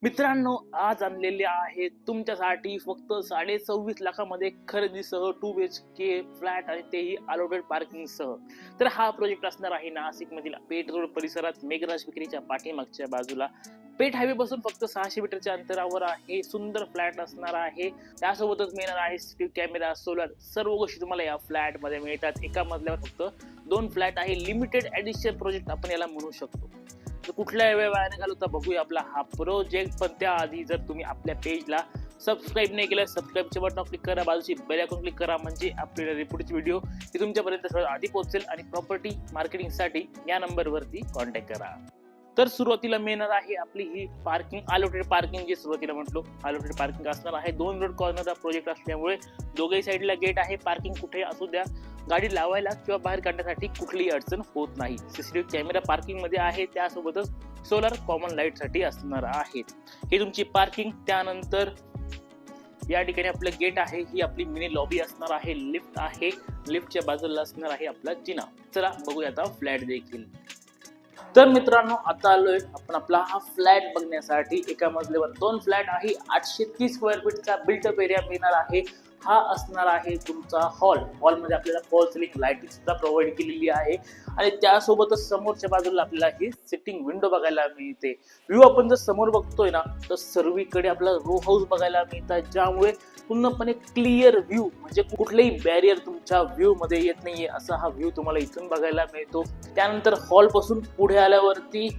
मित्रांनो, आज आणलेले आहे तुमच्यासाठी फक्त 26.5 लाखामध्ये खरेदीसह 2 BHK फ्लॅट आणि तेही अलॉटेड पार्किंग सह. तर हा प्रोजेक्ट असणार आहे नाशिक मधील पेठ रोड परिसरात मेघराज विक्रीच्या पाठीमागच्या बाजूला. पेठ हायवे पासून फक्त 600 मीटरच्या अंतरावर आहे. सुंदर फ्लॅट असणार आहे. त्यासोबतच मिळणार आहे सीसीटीव्ही कॅमेरा, सोलर, सर्व गोष्टी तुम्हाला या फ्लॅट मध्ये मिळतात. एका मजल्यावर फक्त 2 फ्लॅट आहे. लिमिटेड एडिशन प्रोजेक्ट आपण याला म्हणू शकतो. तर कुठल्या वेळ वाया न घालवता बघूया आपला हा प्रोजेक्ट. पण त्याआधी जर तुम्ही आपल्या पेजला सबस्क्राईब नाही केलं, सबस्क्राईबचे बटन क्लिक करा, बाजूची बेल आयकॉन क्लिक करा, म्हणजे आपल्याला पुढची व्हिडिओ ती तुमच्यापर्यंत सर्वात आधी पोहोचेल. आणि प्रॉपर्टी मार्केटिंगसाठी या नंबरवरती कॉन्टॅक्ट करा. तर सुरुवातीला मिळणार आहे आपली ही पार्किंग, अलॉटेड पार्किंग. जे सुरुवातीला म्हटलो अलॉटेड पार्किंग असणार आहे. 2 रोड कॉर्नरचा प्रोजेक्ट असल्यामुळे दोघेही साईडला गेट आहे. पार्किंग कुठे असू द्या, गाडी लावायला किंवा बाहेर काढण्यासाठी कुठलीही अडचण होत नाही. सीसीटीव्ही कॅमेरा पार्किंग मध्ये आहे. त्यासोबतच सोलर कॉमन लाईट साठी असणार आहेत. ही तुमची पार्किंग. त्यानंतर या ठिकाणी आपलं गेट आहे. ही आपली मिनी लॉबी असणार आहे. लिफ्ट आहे. लिफ्टच्या बाजूला असणार आहे आपला जिना. चला बघूया आता फ्लॅट देखील. तर मित्रांनो, आता आलोय आपण आपला हा फ्लॅट बघण्यासाठी. एका मजल्यावर 2 फ्लॅट आहे. 830 स्क्वेअर फीटचा बिल्टअप एरिया मिळणार आहे. हा असणार आहे तुमचा हॉल. हॉल मध्ये आपल्याला फॉल सिलिंग लाइटिंग सुद्धा प्रोव्हाइड केलेली आहे. आणि त्यासोबतच समोरच्या बाजूला आपल्याला ही सिटिंग विंडो बघायला मिळते. व्ह्यू आपण जर समोर बघतोय ना, तर सर्वीकडे आपल्याला रो हाऊस बघायला मिळतात, ज्यामुळे पूर्णपणे क्लिअर व्ह्यू, म्हणजे कुठलेही बॅरियर तुमच्या व्ह्यू मध्ये येत नाहीये, असा हा व्ह्यू तुम्हाला इथून बघायला मिळतो. त्यानंतर हॉल पासून पुढे आल्यावरती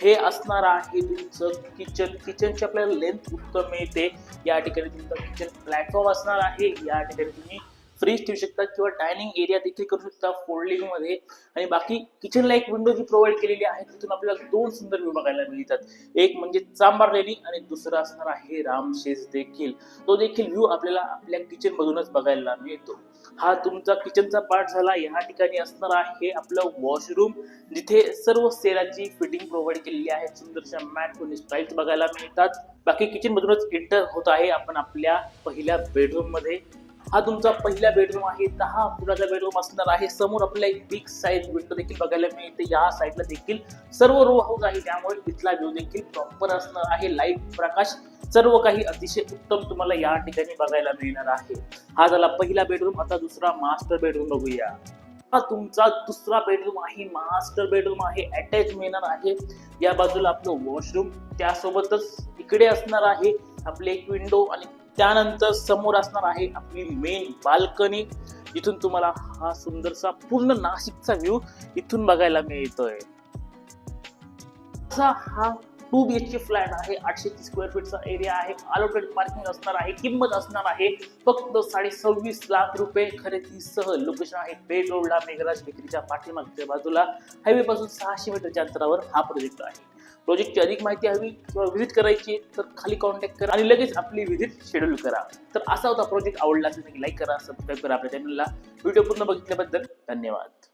हे असणार आहे तुमचं किचन. किचनची आपल्याला लेंथ उत्तम मिळते. या ठिकाणी तुमचं किचन प्लॅटफॉर्म असणार आहे. या ठिकाणी तुम्ही फ्रीज ठेवू शकता किंवा डायनिंग एरिया देखील करू शकता फोल्डिंग मध्ये. आणि बाकी किचनला एक विंडो जी प्रोव्हाइड केलेली आहे, तिथून आपल्याला 2 सुंदर व्ह्यू बघायला मिळतात. एक म्हणजे चांबार लेणी आणि दुसरा असणार आहे रामशेज देखील. तो देखील व्ह्यू आपल्याला आपल्या किचन मधूनच बघायला मिळतो. हा तुमचा किचनचा पार्ट झाला. या ठिकाणी असणार आहे आपलं वॉशरूम, जिथे सर्व सेलाची फिटिंग प्रोव्हाइड केलेली आहे. सुंदरशा मॅट कोणी स्ट्राइप्स बघायला मिळतात. बाकी किचन मधूनच एंटर होत आहे आपण आपल्या पहिल्या बेडरूम मध्ये. हा तुमचा पहिला बेडरूम आहे. 10 फुटाचा बेडरूम असणार आहे. समोर आपल्याला एक बिग साईज विंडो देखील बघायला मिळते. या साईडला देखील सर्व रो हाऊस आहे, त्यामुळे इथला व्ह्यू देखील प्रॉपर असणार आहे. लाईट, प्रकाश सर्व काही अतिशय उत्तम तुम्हाला या ठिकाणी बघायला मिळणार आहे. हा झाला पहिला बेडरूम. आता दुसरा मास्टर बेडरूम बघूया. हा तुमचा दुसरा बेडरूम आहे. मास्टर बेडरूम आहे. अटॅच मिळणार आहे. या बाजूला आपलं वॉशरूम, त्यासोबतच इकडे असणार आहे आपले एक विंडो, आणि त्यानंतर समोर असणार आहे आपली मेन बाल्कनी, जिथून तुम्हाला हा सुंदरसा पूर्ण नाशिकचा व्ह्यू इथून बघायला मिळतोय. असा हा 2 BHK फ्लॅट आहे. 830 स्क्वेअर फीटचा एरिया आहे. अलॉटेड पार्किंग असणार आहे. किंमत असणार आहे फक्त 26.5 लाख रुपये खरेदीसह. लोकेशन आहे पेठ रोडला मेघराज विक्रीच्या पाठीमागच्या बाजूला. हायवे पासून 600 मीटरच्या अंतरावर हा प्रोजेक्ट आहे. प्रोजेक्टची अधिक माहिती हवी किंवा व्हिजिट करायची तर खाली कॉन्टॅक्ट करा आणि लगेच आपली व्हिजिट शेड्यूल करा. तर असा होता प्रोजेक्ट. आवडला असेल तर लाईक करा, सबस्क्राईब करा आपल्या चॅनलला. व्हिडिओ पूर्ण बघितल्याबद्दल धन्यवाद.